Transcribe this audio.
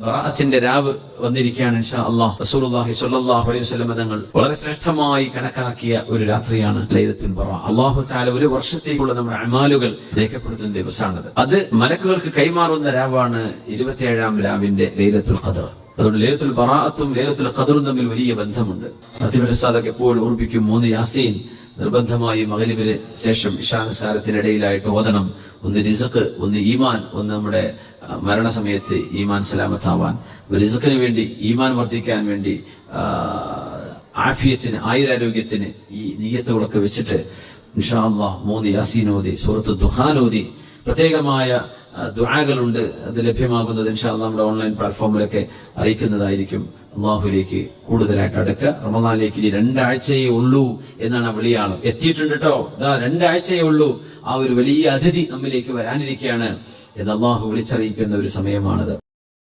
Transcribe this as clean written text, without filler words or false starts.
ബറാഅത്തിന്റെ രാവ് വന്നിരിക്കുകയാണ് ഇൻഷാ അല്ലാഹ്. റസൂലുള്ളാഹി സ്വല്ലല്ലാഹു അലൈഹി വസല്ലം തങ്ങൾ വളരെ ശ്രേഷ്ഠമായി കണക്കാക്കിയ ഒരു രാത്രിയാണ് ലൈലത്തുൽ ബറാഅ. അല്ലാഹു തആല ഒരു വർഷത്തേക്കുള്ള നമ്മുടെ അമാലുകൾ രേഖപ്പെടുത്തുന്ന ദിവസമാണത്. അത് മലക്കുകൾക്ക് കൈമാറുന്ന രാവാണ് 27-ാം രാവിന്റെ ലൈലത്തുൽ ഖദർ. അതുകൊണ്ട് ലൈലത്തുൽ ബറാഅത്തും ലൈലത്തുൽ ഖദറും തമ്മിൽ വലിയ ബന്ധമുണ്ട്. അതിബിസാദൊക്കെ എപ്പോഴും ഓർമ്മിക്കും 3 യാസീൻ നിർബന്ധമായി മഗ്‌രിബിന് ശേഷം ഇശാ നിസ്കാരത്തിനിടയിലായിട്ട് ഓതണം. ഒന്ന് റിസ്ഖ്, ഒന്ന് ഈമാൻ, ഒന്ന് നമ്മുടെ മരണസമയത്ത് ഈമാൻ സലാമത്താവാൻ, റിസ്ഖിന് വേണ്ടി, ഈമാൻ വർദ്ധിക്കാൻ വേണ്ടി, ആഫിയത്തിന്, ആയുരാരോഗ്യത്തിന് ഈ നിയ്യത്തുകളൊക്കെ വെച്ചിട്ട് ഇൻഷാ അല്ലാഹ് 3 യാസീൻ ഓതി, സൂറത്ത് ദുഖാൻ ഓതി. പ്രത്യേകമായ ദുആകളുണ്ട്, അത് ലഭ്യമാകുന്നത് ഇൻഷാ അല്ലാഹ് നമ്മുടെ ഓൺലൈൻ പ്ലാറ്റ്ഫോമിലൊക്കെ അറിയിക്കുന്നതായിരിക്കും. അള്ളാഹുലേക്ക് കൂടുതലായിട്ട് അടുക്കുക. റമദാനിലേക്ക് ഇനി 2 ആഴ്ചയേ ഉള്ളൂ എന്നാണ് വിളിയാളം. എത്തിയിട്ടുണ്ട് കേട്ടോ, 2 ആഴ്ചയേ ഉള്ളൂ. ആ ഒരു വലിയ അതിഥി നമ്മിലേക്ക് വരാനിരിക്കുകയാണ് എന്ന് അള്ളാഹു വിളിച്ചറിയിക്കുന്ന ഒരു സമയമാണത്.